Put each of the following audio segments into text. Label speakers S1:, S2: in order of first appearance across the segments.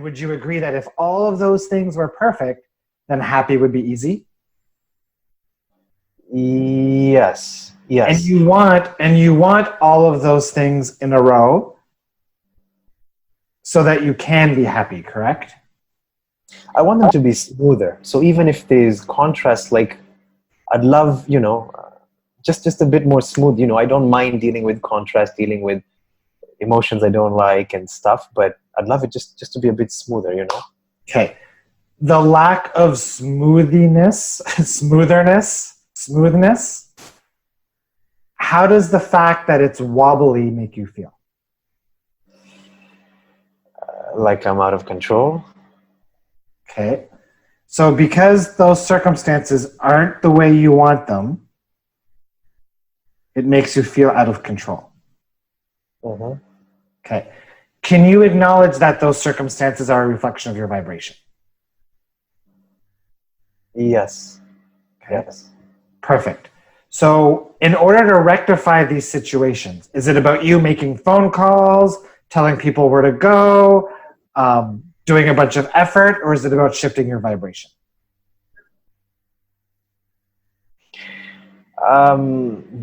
S1: And would you agree that if all of those things were perfect, then happy would be easy?
S2: Yes.
S1: And
S2: Yes.
S1: you want all of those things in a row so that you can be happy, correct?
S2: I want them to be smoother. So even if there's contrast, like I'd love, just a bit more smooth. I don't mind dealing with contrast, dealing with emotions I don't like and stuff, but I'd love it just to be a bit smoother.
S1: Okay. The lack of smoothness, how does the fact that it's wobbly make you feel?
S2: Like I'm out of control.
S1: Okay. So because those circumstances aren't the way you want them, it makes you feel out of control.
S2: Mm-hmm.
S1: Okay. Can you acknowledge that those circumstances are a reflection of your vibration?
S2: Yes.
S1: Okay.
S2: Yes.
S1: Perfect. So in order to rectify these situations, is it about you making phone calls, telling people where to go, doing a bunch of effort, or is it about shifting your vibration?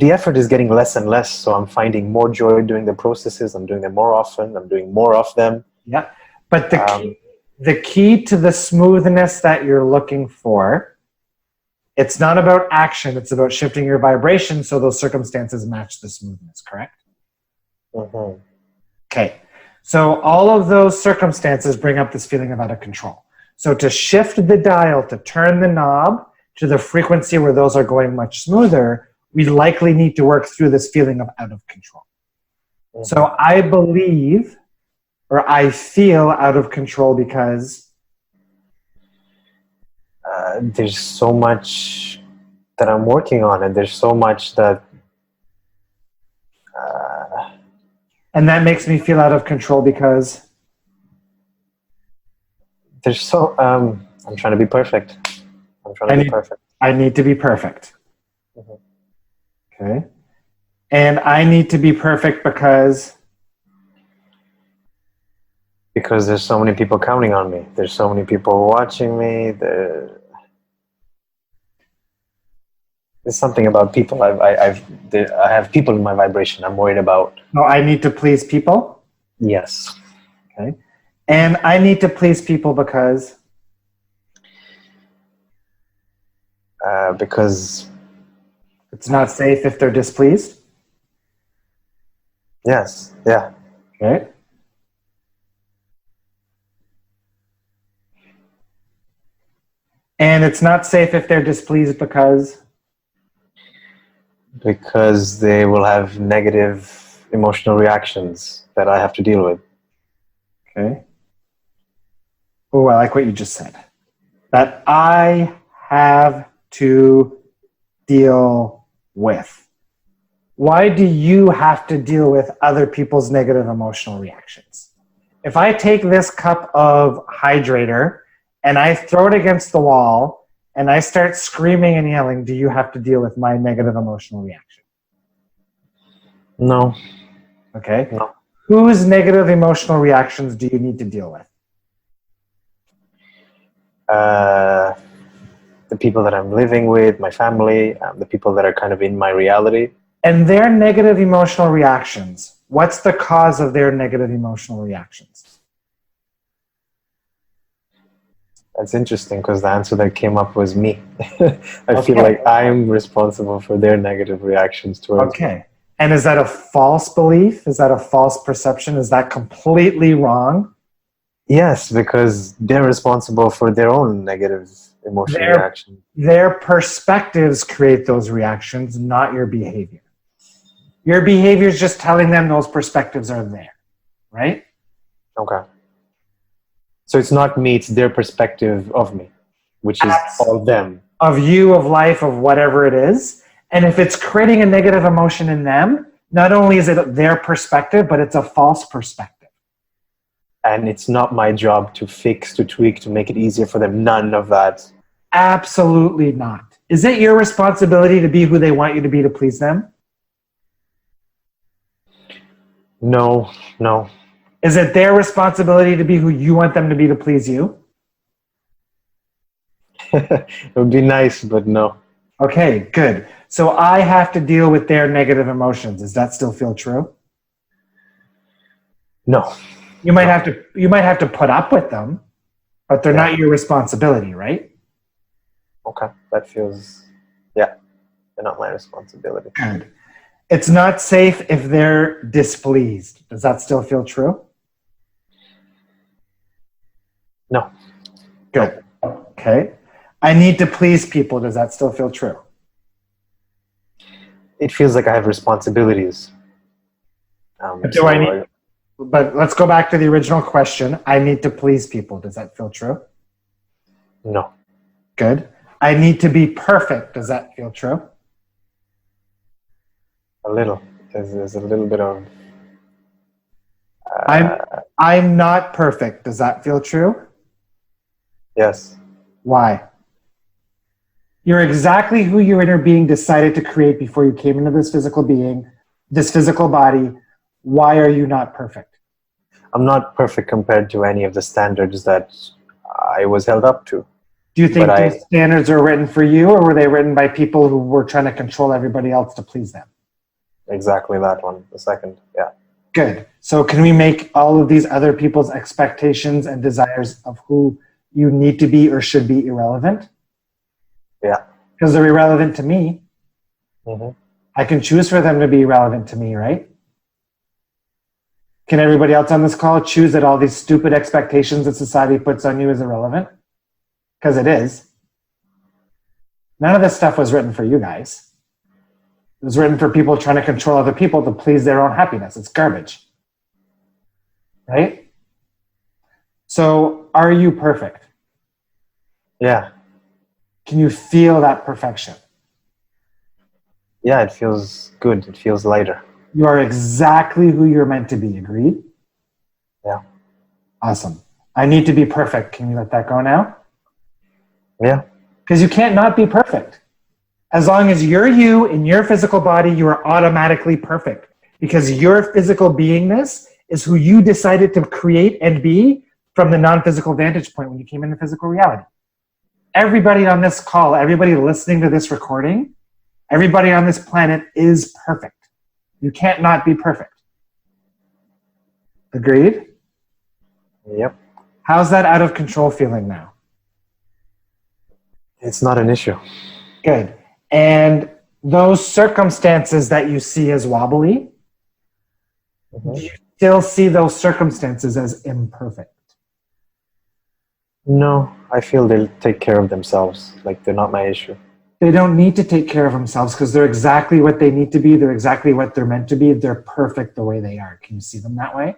S2: The effort is getting less and less, so I'm finding more joy doing the processes. I'm doing them more often. I'm doing more of them.
S1: Yeah. But the key to the smoothness that you're looking for, it's not about action, it's about shifting your vibration so those circumstances match the smoothness, correct?
S2: Mm-hmm.
S1: Okay. So all of those circumstances bring up this feeling of out of control. So to shift the dial, to turn the knob to the frequency where those are going much smoother, we likely need to work through this feeling of out of control. Mm-hmm. So I believe, or I feel out of control because
S2: there's so much that I'm working on, and there's so much that
S1: and that makes me feel out of control because
S2: there's so I'm trying to be perfect.
S1: I need to be perfect.
S2: Mm-hmm.
S1: Okay. And I need to be perfect because
S2: there's so many people counting on me. There's so many people watching me. There's something about people. I have people in my vibration I'm worried about.
S1: No, I need to please people?
S2: Yes.
S1: Okay. And I need to please people because it's not safe if they're displeased?
S2: Yes. Yeah.
S1: Okay. And it's not safe if they're displeased because
S2: they will have negative emotional reactions that I have to deal with.
S1: Okay. Oh, I like what you just said. That I have to deal with. Why do you have to deal with other people's negative emotional reactions? If I take this cup of hydrator and I throw it against the wall and I start screaming and yelling, do you have to deal with my negative emotional reaction?
S2: No.
S1: Okay.
S2: No.
S1: Whose negative emotional reactions do you need to deal with?
S2: The people that I'm living with, my family, the people that are kind of in my reality.
S1: And their negative emotional reactions, what's the cause of their negative emotional reactions?
S2: That's interesting because the answer that came up was me. I feel like I'm responsible for their negative reactions towards me.
S1: Okay. And is that a false belief? Is that a false perception? Is that completely wrong?
S2: Yes, because they're responsible for their own negative emotional reactions.
S1: Their perspectives create those reactions, not your behavior. Your behavior is just telling them those perspectives are there, right?
S2: Okay. So it's not me, it's their perspective of me, which is all them.
S1: Of you, of life, of whatever it is. And if it's creating a negative emotion in them, not only is it their perspective, but it's a false perspective.
S2: And it's not my job to fix, to tweak, to make it easier for them. None of that.
S1: Absolutely not. Is it your responsibility to be who they want you to be to please them?
S2: No.
S1: Is it their responsibility to be who you want them to be to please you?
S2: It would be nice, but no.
S1: Okay, good. So I have to deal with their negative emotions. Does that still feel true?
S2: No.
S1: You might have to put up with them, but they're not your responsibility, right?
S2: Okay. That feels, they're not my responsibility.
S1: Good. It's not safe if they're displeased. Does that still feel true?
S2: No.
S1: Good. Okay. I need to please people. Does that still feel true?
S2: It feels like I have responsibilities.
S1: But let's go back to the original question. I need to please people. Does that feel true?
S2: No.
S1: Good. I need to be perfect. Does that feel true?
S2: A little. There's a little bit of...
S1: I'm not perfect. Does that feel true?
S2: Yes.
S1: Why? You're exactly who your inner being decided to create before you came into this physical being, this physical body. Why are you not perfect?
S2: I'm not perfect compared to any of the standards that I was held up to.
S1: Do you think those standards are written for you, or were they written by people who were trying to control everybody else to please them?
S2: Exactly that one. The second, yeah.
S1: Good. So can we make all of these other people's expectations and desires of who you need to be or should be irrelevant?
S2: Yeah.
S1: Because they're irrelevant to me.
S2: Mm-hmm.
S1: I can choose for them to be relevant to me, right? Can everybody else on this call choose that all these stupid expectations that society puts on you is irrelevant? Because it is. None of this stuff was written for you guys. It was written for people trying to control other people to please their own happiness. It's garbage. Right? So, are you perfect?
S2: Yeah.
S1: Can you feel that perfection?
S2: Yeah, it feels good. It feels lighter.
S1: You are exactly who you're meant to be. Agreed?
S2: Yeah.
S1: Awesome. I need to be perfect. Can you let that go now?
S2: Yeah.
S1: Because you can't not be perfect. As long as you're you in your physical body, you are automatically perfect. Because your physical beingness is who you decided to create and be from the non-physical vantage point when you came into physical reality. Everybody on this call, everybody listening to this recording, everybody on this planet is perfect. You can't not be perfect. Agreed?
S2: Yep.
S1: How's that out of control feeling now?
S2: It's not an issue.
S1: Good. And those circumstances that you see as wobbly, do you still see those circumstances as imperfect?
S2: No, I feel they'll take care of themselves. Like they're not my issue.
S1: They don't need to take care of themselves because they're exactly what they need to be. They're exactly what they're meant to be. They're perfect the way they are. Can you see them that way?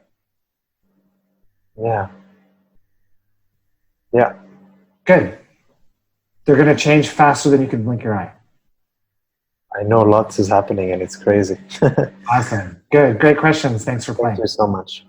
S2: Yeah. Yeah.
S1: Good. They're going to change faster than you can blink your eye.
S2: I know lots is happening and it's crazy.
S1: Awesome. Good. Great questions. Thanks for playing.
S2: Thank you so much.